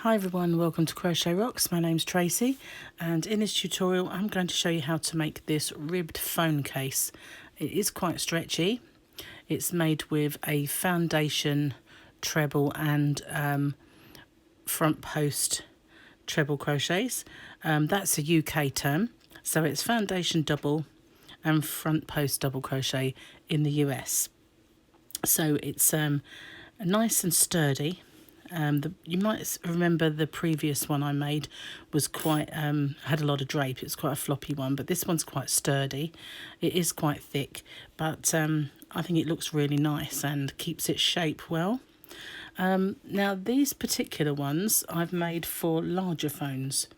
Hi everyone, welcome to Crochet Rocks. My name's Tracy, and in this tutorial I'm going to show you how to make this ribbed phone case. It is quite stretchy. It's made with a foundation treble and front post treble crochets. That's a UK term, so it's foundation double and front post double crochet in the US. So it's nice and sturdy. You might remember the previous one I made was quite had a lot of drape. It's quite a floppy one, but this one's quite sturdy. It is quite thick, but I think it looks really nice and keeps its shape well. Now these particular ones I've made for larger phones.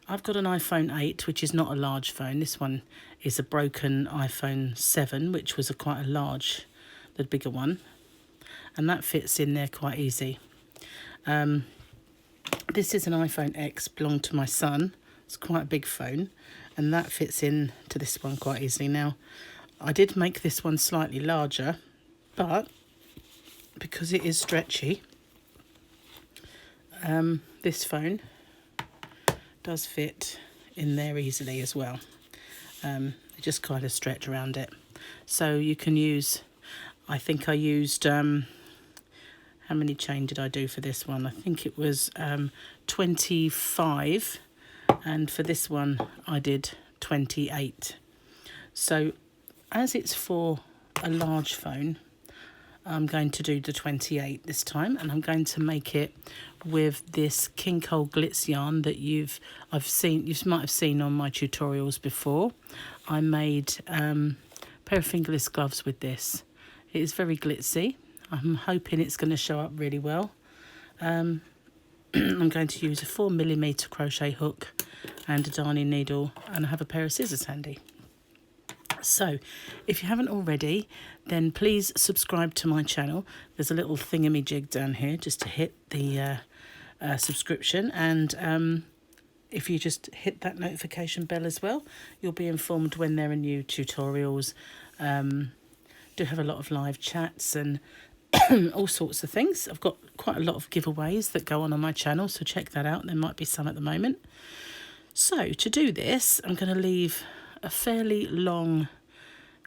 I've got an iPhone 8, which is not a large phone. This one is a broken iPhone 7, which was quite a large, the bigger one, and that fits in there quite easy. This is an iPhone X, belonged to my son. It's quite a big phone, and that fits in to this one quite easily. Now, I did make this one slightly larger, but because it is stretchy, this phone does fit in there easily as well. You just kind of stretch around it. So you can use, I think I used... how many chain did I do for this one? I think it was 25, and for this one I did 28. So as it's for a large phone, I'm going to do the 28 this time, and I'm going to make it with this King Cole Glitz Yarn that you might have seen on my tutorials before. I made a pair of fingerless gloves with this. It is very glitzy. I'm hoping it's going to show up really well. I'm going to use a 4mm crochet hook and a darning needle, and I have a pair of scissors handy. So if you haven't already, then please subscribe to my channel. There's a little thingamajig down here just to hit the subscription, and if you just hit that notification bell as well, you'll be informed when there are new tutorials. Do have a lot of live chats and all sorts of things. I've got quite a lot of giveaways that go on my channel, so check that out. There might be some at the moment. So to do this, I'm going to leave a fairly long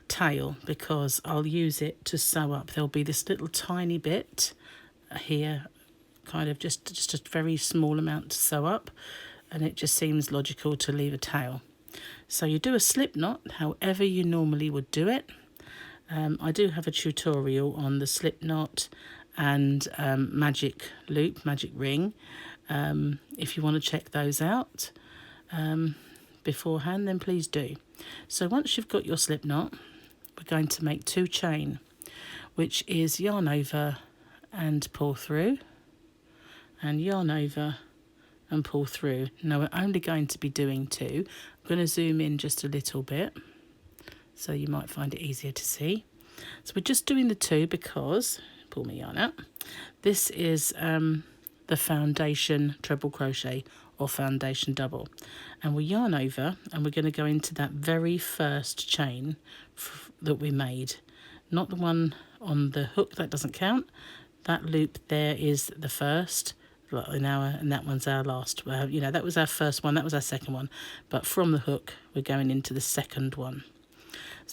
tail because I'll use it to sew up. There'll be this little tiny bit here, kind of just a very small amount to sew up, and it just seems logical to leave a tail. So you do a slip knot however you normally would do it. I do have a tutorial on the slip knot and magic loop, magic ring. If you want to check those out beforehand, then please do. So once you've got your slip knot, we're going to make 2 chain, which is yarn over and pull through, and yarn over and pull through. Now we're only going to be doing 2. I'm going to zoom in just a little bit, so you might find it easier to see. So we're just doing the 2 because, pull my yarn out, this is the foundation treble crochet or foundation double, and we yarn over and we're going to go into that very first chain that we made, not the one on the hook, that doesn't count. That loop there is the first, and that one's our last. You know, that was our first one, that was our second one, but from the hook we're going into the second one.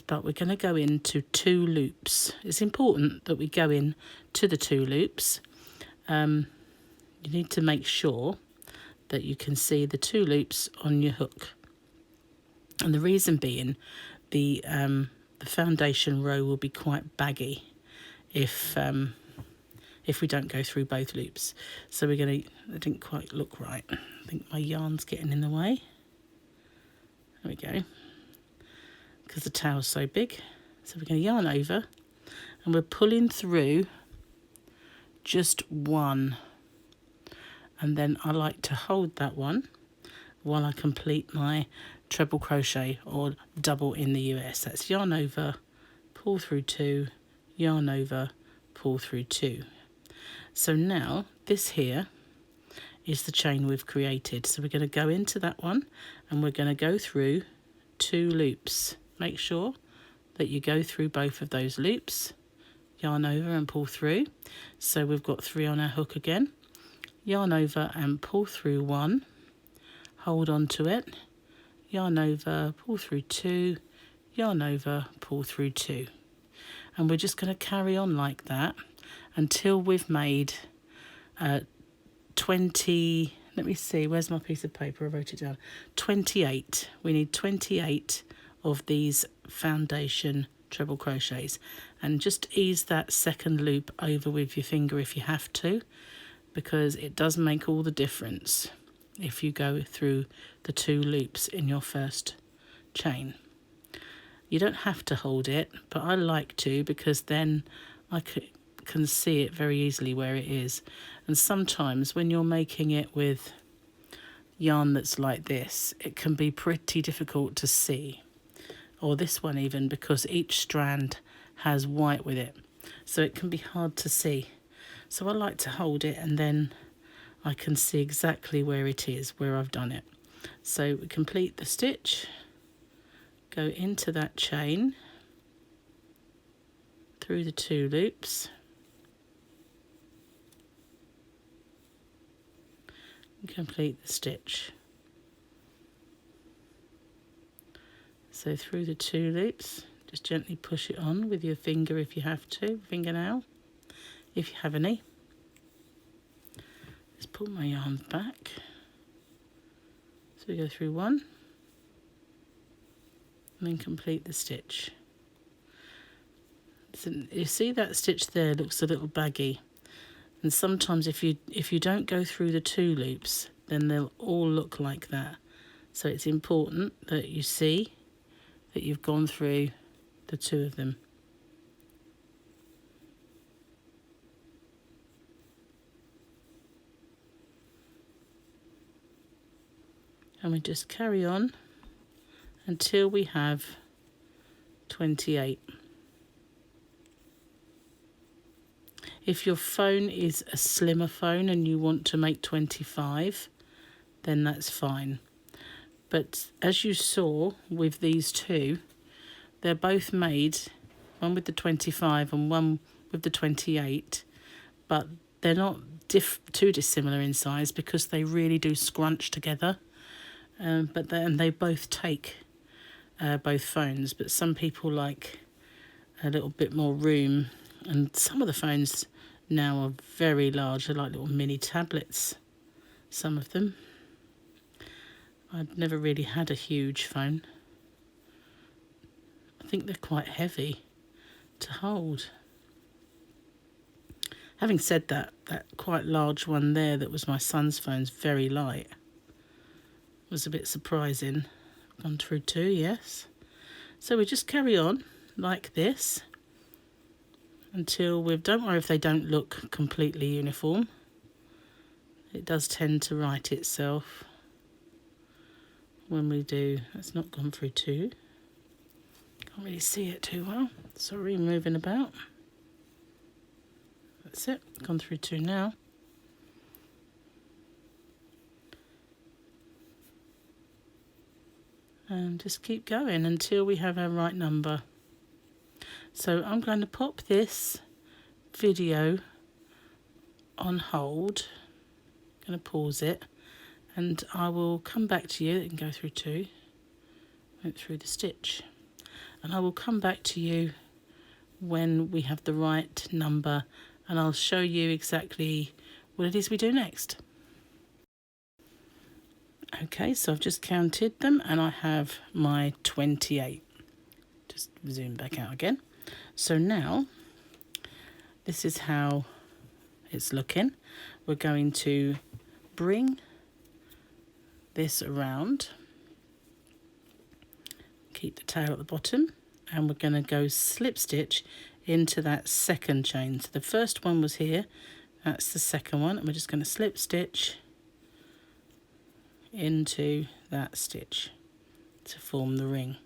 But we're going to go into 2 loops. It's important that we go in to the 2 loops. You need to make sure that you can see the 2 loops on your hook, and the reason being the foundation row will be quite baggy if we don't go through both loops. So we're going to, that didn't quite look right. I think my yarn's getting in the way. There we go, because the tail's so big. So we're going to yarn over and we're pulling through just 1, and then I like to hold that one while I complete my treble crochet or double in the US. That's yarn over, pull through 2, yarn over, pull through 2. So now this here is the chain we've created. So we're going to go into that one and we're going to go through 2 loops. Make sure that you go through both of those loops, yarn over and pull through. So we've got 3 on our hook again, yarn over and pull through 1, hold on to it, yarn over, pull through 2, yarn over, pull through 2. And we're just going to carry on like that until we've made 20, let me see, where's my piece of paper? I wrote it down. 28. We need 28 of these foundation treble crochets, and just ease that second loop over with your finger if you have to, because it does make all the difference if you go through the 2 loops in your first chain. You don't have to hold it, but I like to, because then I can see it very easily where it is. And sometimes when you're making it with yarn that's like this, it can be pretty difficult to see, or this one even, because each strand has white with it, so it can be hard to see. So I like to hold it, and then I can see exactly where it is, where I've done it. So we complete the stitch, go into that chain, through the 2 loops, and complete the stitch. So through the 2 loops, just gently push it on with your finger if you have to, fingernail, if you have any. Just pull my yarn back. So we go through 1, and then complete the stitch. So you see that stitch there looks a little baggy, and sometimes if you don't go through the 2 loops, then they'll all look like that. So it's important that you see that you've gone through the 2 of them. And we just carry on until we have 28. If your phone is a slimmer phone and you want to make 25, then that's fine. But as you saw with these 2, they're both made, one with the 25 and one with the 28, but they're not too dissimilar in size, because they really do scrunch together. But they both take both phones, but some people like a little bit more room, and some of the phones now are very large. They're like little mini tablets, some of them. I've never really had a huge phone. I think they're quite heavy to hold. Having said that, that quite large one there that was my son's phone's very light. It was a bit surprising. Gone through 2, yes. So we just carry on like this until don't worry if they don't look completely uniform. It does tend to right itself when we do. It's not gone through 2. Can't really see it too well. Sorry, moving about. That's it, gone through 2 now. And just keep going until we have our right number. So I'm going to pop this video on hold. I'm going to pause it, and I will come back to you. And go through 2, went through the stitch, and I will come back to you when we have the right number, and I'll show you exactly what it is we do next. Okay, so I've just counted them and I have my 28. Just zoom back out again. So now, this is how it's looking. We're going to bring this around, keep the tail at the bottom, and we're going to go slip stitch into that second chain. So the first one was here, that's the second one, and we're just going to slip stitch into that stitch to form the ring.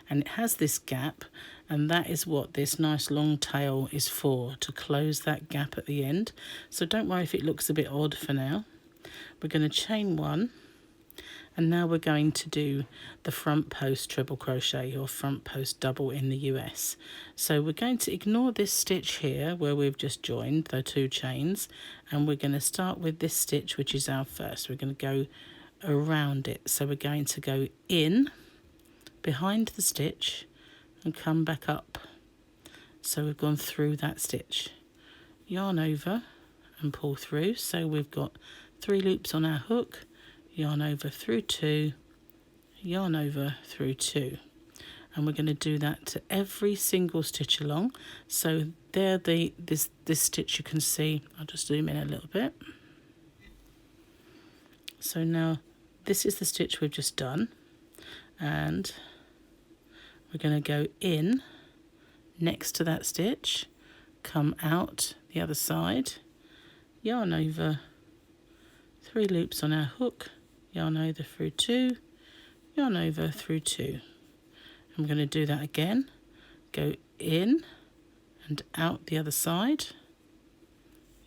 And it has this gap, and that is what this nice long tail is for, to close that gap at the end. So don't worry if it looks a bit odd for now. We're going to chain 1, And now we're going to do the front post treble crochet, or front post double in the US. So we're going to ignore this stitch here where we've just joined the 2 chains, and we're going to start with this stitch, which is our first. We're going to go around it. So we're going to go in behind the stitch and come back up. So we've gone through that stitch, yarn over and pull through. So we've got 3 loops on our hook, yarn over through 2, yarn over through 2, and we're going to do that to every single stitch along. So there, this stitch you can see. I'll just zoom in a little bit. So now this is the stitch we've just done, and we're going to go in next to that stitch, come out the other side, yarn over, 3 loops on our hook, yarn over through 2, yarn over through 2. I'm going to do that again, go in and out the other side,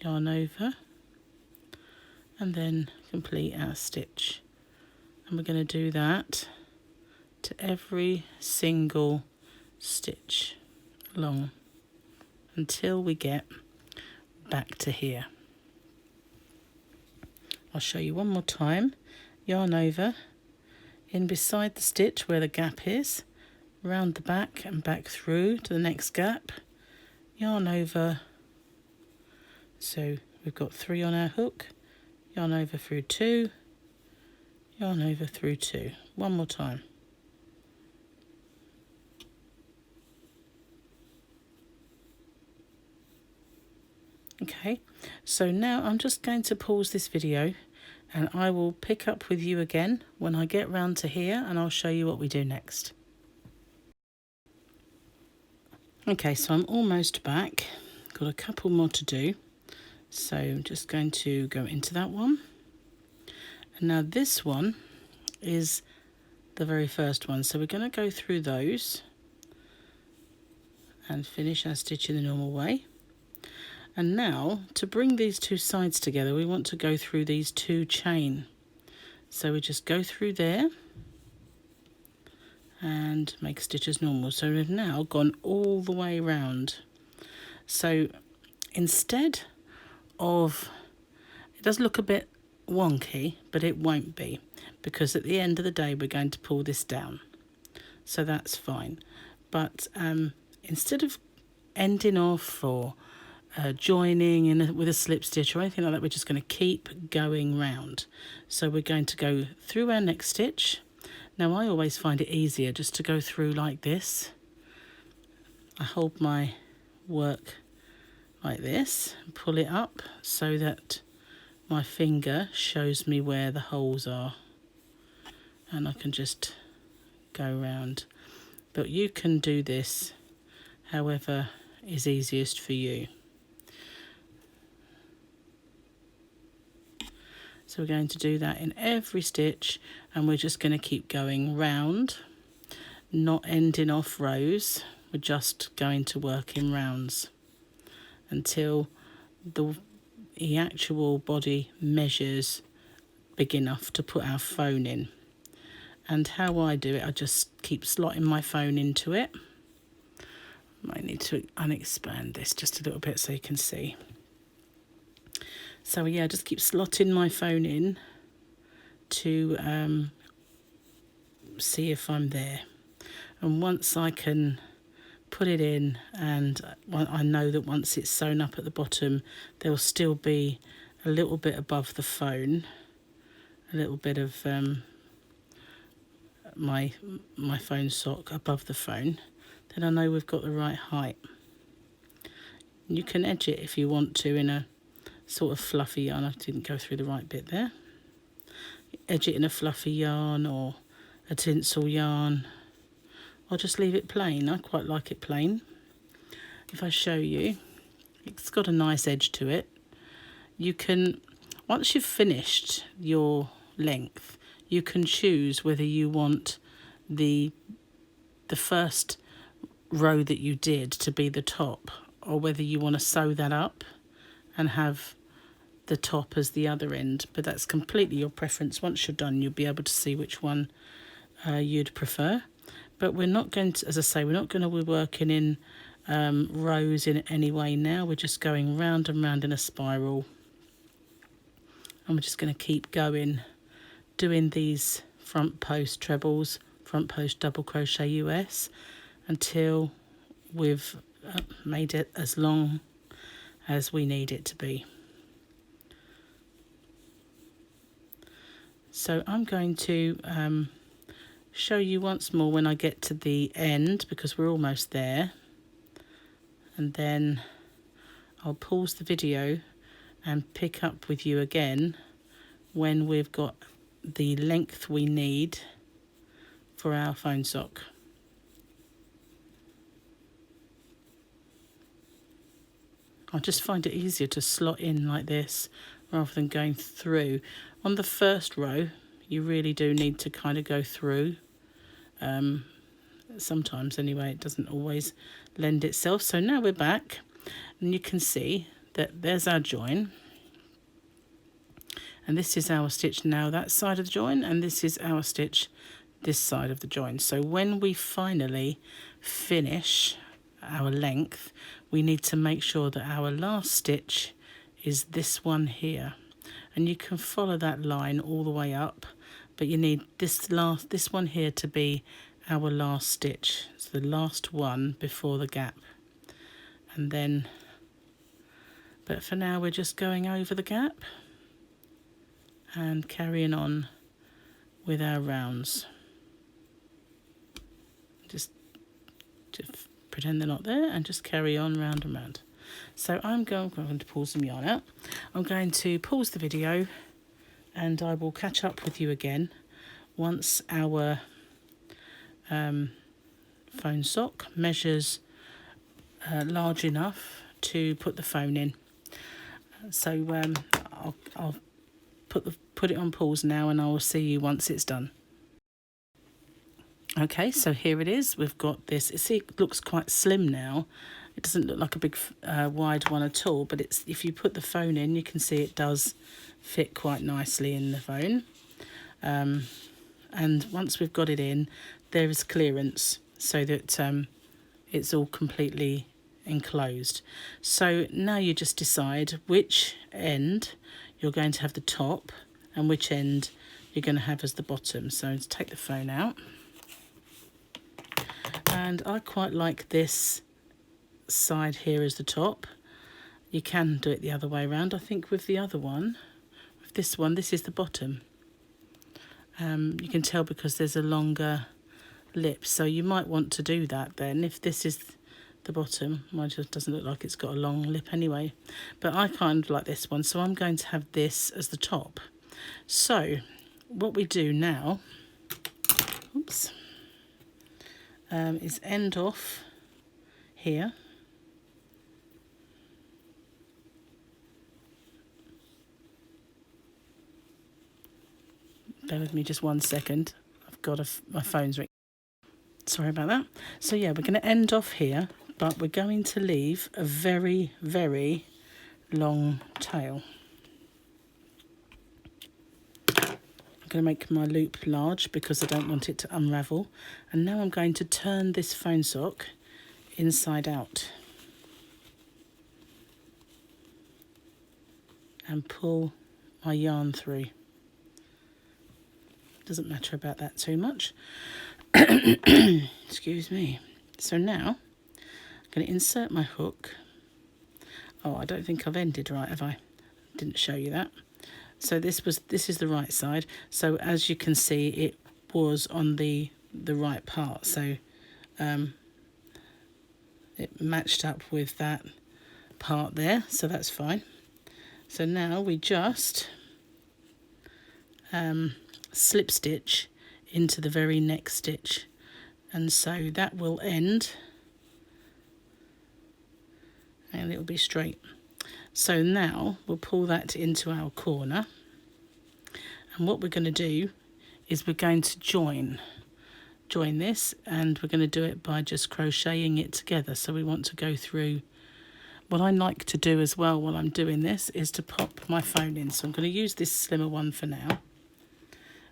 yarn over, and then complete our stitch. And we're going to do that to every single stitch along until we get back to here. I'll show you one more time. Yarn over, in beside the stitch where the gap is, round the back and back through to the next gap, yarn over. So we've got 3 on our hook, yarn over through 2, yarn over through 2. One more time. Okay, so now I'm just going to pause this video and I will pick up with you again when I get round to here, and I'll show you what we do next. Okay, so I'm almost back. Got a couple more to do. So I'm just going to go into that one. And now this one is the very first one. So we're going to go through those and finish our stitch in the normal way. And now, to bring these 2 sides together, we want to go through these 2 chain. So we just go through there and make a stitch as normal. So we've now gone all the way around. So instead of, it does look a bit wonky, but it won't be, because at the end of the day we're going to pull this down. So that's fine. But instead of ending off or joining in with a slip stitch or anything like that, we're just going to keep going round. So we're going to go through our next stitch. Now I always find it easier just to go through like this. I hold my work like this and pull it up so that my finger shows me where the holes are, and I can just go round. But you can do this however is easiest for you. So we're going to do that in every stitch, and we're just going to keep going round, not ending off rows. We're just going to work in rounds until the actual body measures big enough to put our phone in. And how I do it, I just keep slotting my phone into it. I might need to unexpand this just a little bit so you can see. So yeah, just keep slotting my phone in to see if I'm there. And once I can put it in, and I know that once it's sewn up at the bottom, there will still be a little bit above the phone, a little bit of my phone sock above the phone, then I know we've got the right height. You can edge it if you want to in a sort of fluffy yarn. I didn't go through the right bit there. Edge it in a fluffy yarn or a tinsel yarn, or just leave it plain. I quite like it plain. If I show you, it's got a nice edge to it. You can, once you've finished your length, you can choose whether you want the first row that you did to be the top, or whether you want to sew that up and have the top as the other end, but that's completely your preference. Once you're done, you'll be able to see which one you'd prefer. But we're not going to, as I say, we're not going to be working in rows in any way now. We're just going round and round in a spiral, and we're just going to keep going, doing these front post trebles, front post double crochet US, until we've made it as long as we need it to be. So I'm going to show you once more when I get to the end, because we're almost there, and then I'll pause the video and pick up with you again when we've got the length we need for our phone sock. I just find it easier to slot in like this rather than going through. On the first row, you really do need to kind of go through. Sometimes anyway, it doesn't always lend itself. So now we're back, and you can see that there's our join. And this is our stitch now, that side of the join, and this is our stitch, this side of the join. So when we finally finish our length, we need to make sure that our last stitch is this one here, and you can follow that line all the way up, but you need this one here to be our last stitch. It's the last one before the gap. And then, but for now we're just going over the gap and carrying on with our rounds. Just pretend they're not there and just carry on round and round. So I'm going to pull some yarn out. I'm going to pause the video, and I will catch up with you again once our phone sock measures large enough to put the phone in. So I'll put it on pause now, and I will see you once it's done. Okay, so here it is. We've got this. See, it looks quite slim now. It doesn't look like a big wide one at all, but it's, if you put the phone in, you can see it does fit quite nicely in the phone. And once we've got it in, there is clearance so that it's all completely enclosed. So now you just decide which end you're going to have the top and which end you're going to have as the bottom. So let's take the phone out. And I quite like this side here as the top. You can do it the other way around. I think with the other one, with this one, this is the bottom. You can tell because there's a longer lip, so you might want to do that then. If this is the bottom, mine just doesn't look like it's got a long lip anyway, but I kind of like this one, so I'm going to have this as the top. So what we do now, oops, is end off here. Bear with me just 1 second. I've got my phone's ringing. Sorry about that. So yeah, we're going to end off here, but we're going to leave a very, very long tail. I'm going to make my loop large because I don't want it to unravel. And now I'm going to turn this phone sock inside out and pull my yarn through. Doesn't matter about that too much. Excuse me. So now I'm going to insert my hook. Oh, I don't think I've ended right, have I? Didn't show you that. So this is the right side. So as you can see, it was on the right part. So it matched up with that part there. So that's fine. So now we just slip stitch into the very next stitch, and so that will end and it will be straight. So now we'll pull that into our corner, and what we're going to do is we're going to join this, and we're going to do it by just crocheting it together. So we want to go through What I like to do as well while I'm doing this is to pop my phone in. So I'm going to use this slimmer one for now.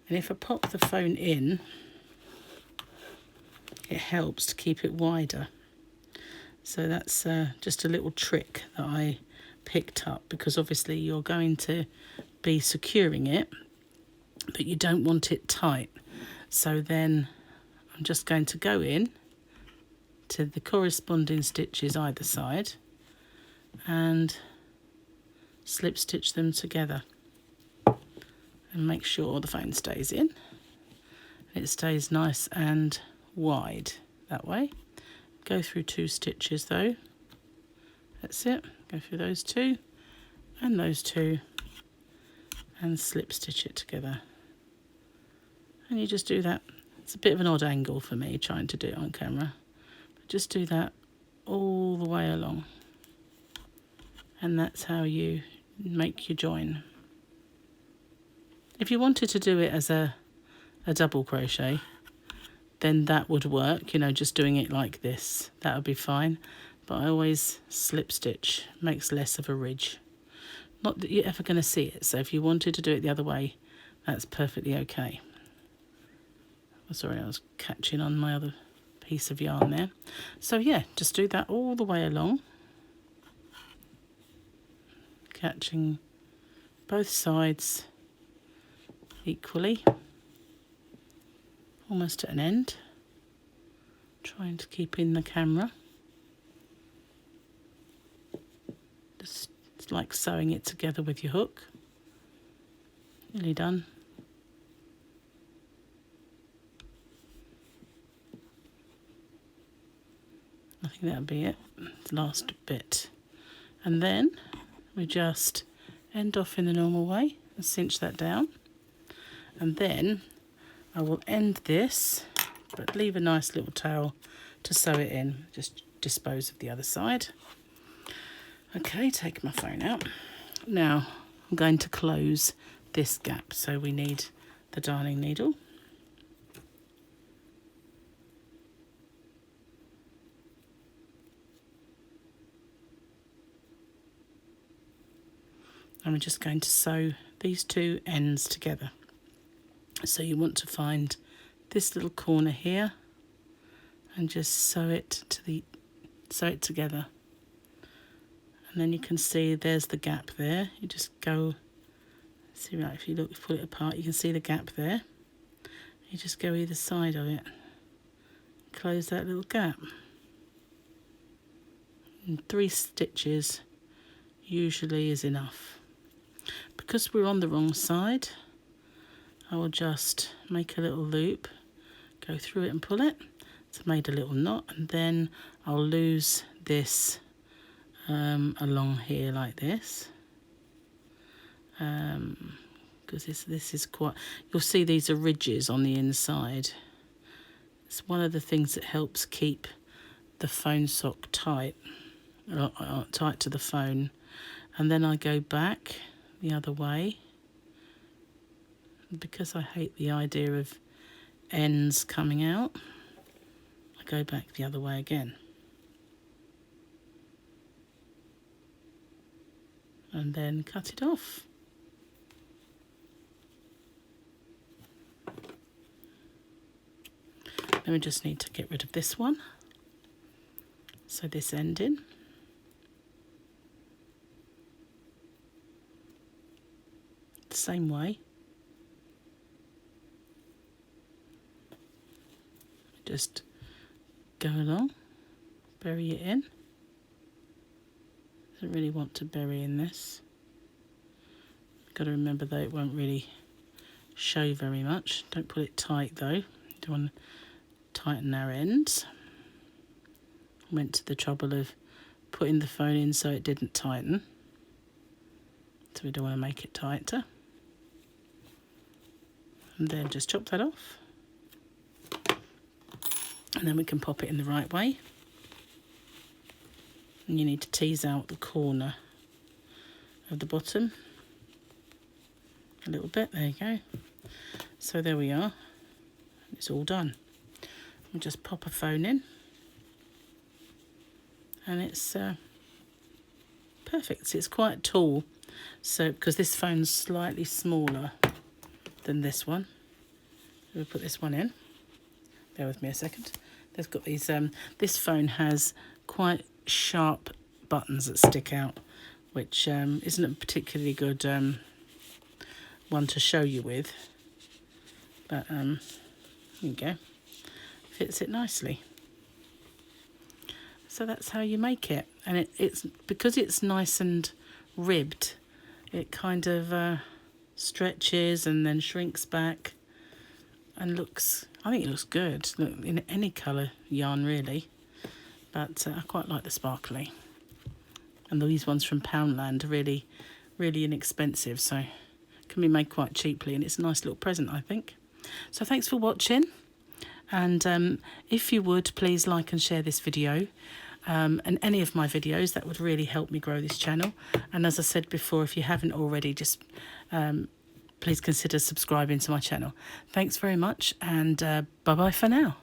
And if I pop the phone in, it helps to keep it wider. So that's just a little trick that I picked up, because obviously you're going to be securing it, but you don't want it tight. So then I'm just going to go in to the corresponding stitches either side and slip stitch them together and make sure the phone stays in. It stays nice and wide that way. Go through 2 stitches though. That's it. Go through those 2 and those 2 and slip stitch it together. And you just do that. It's a bit of an odd angle for me trying to do it on camera. But just do that all the way along. And that's how you make your join. If you wanted to do it as a double crochet, then that would work, you know, just doing it like this. That would be fine. But I always slip stitch, makes less of a ridge. Not that you're ever going to see it, so if you wanted to do it the other way, that's perfectly okay. Oh, sorry, I was catching on my other piece of yarn there. So yeah, just do that all the way along. Catching both sides equally, almost at an end, trying to keep in the camera. Just it's like sewing it together with your hook. Nearly done. I think that'll be it, last bit. And then we just end off in the normal way and cinch that down. And then I will end this, but leave a nice little tail to sew it in. Just dispose of the other side. Okay, take my phone out. Now I'm going to close this gap, so we need the darning needle. And we're just going to sew these 2 ends together. So you want to find this little corner here and just sew it together. And then you can see there's the gap there. You just go, see, right, if you look, pull it apart, you can see the gap there. You just go either side of it, close that little gap. And 3 stitches usually is enough. Because we're on the wrong side, I will just make a little loop, go through it and pull it. It's made a little knot, and then I'll lose this along here like this. Because this is quite, you'll see these are ridges on the inside. It's one of the things that helps keep the phone sock tight, tight to the phone. And then I go back the other way, because I hate the idea of ends coming out. I go back the other way again, and then cut it off. Then we just need to get rid of this one, so this ending. The same way, just go along, bury it in. Don't really want to bury in this. Got to remember though, it won't really show very much. Don't pull it tight though. Don't want to tighten our ends. Went to the trouble of putting the phone in so it didn't tighten. So we don't want to make it tighter. And then just chop that off. And then we can pop it in the right way. And you need to tease out the corner of the bottom a little bit. There you go. So there we are. It's all done. We'll just pop a phone in, and it's perfect. See, it's quite tall, so because this phone's slightly smaller than this one. We'll put this one in. Bear with me a second. They've got these, this phone has quite sharp buttons that stick out, which isn't a particularly good one to show you with. But there you go. Fits it nicely. So that's how you make it. And it's because it's nice and ribbed, it kind of stretches and then shrinks back and looks, I think it looks good. Look, in any colour yarn really, but I quite like the sparkly. And these ones from Poundland are really, really inexpensive, so can be made quite cheaply, and it's a nice little present, I think. So thanks for watching, and if you would, please like and share this video, and any of my videos. That would really help me grow this channel. And as I said before, if you haven't already, just please consider subscribing to my channel. Thanks very much, and bye bye for now.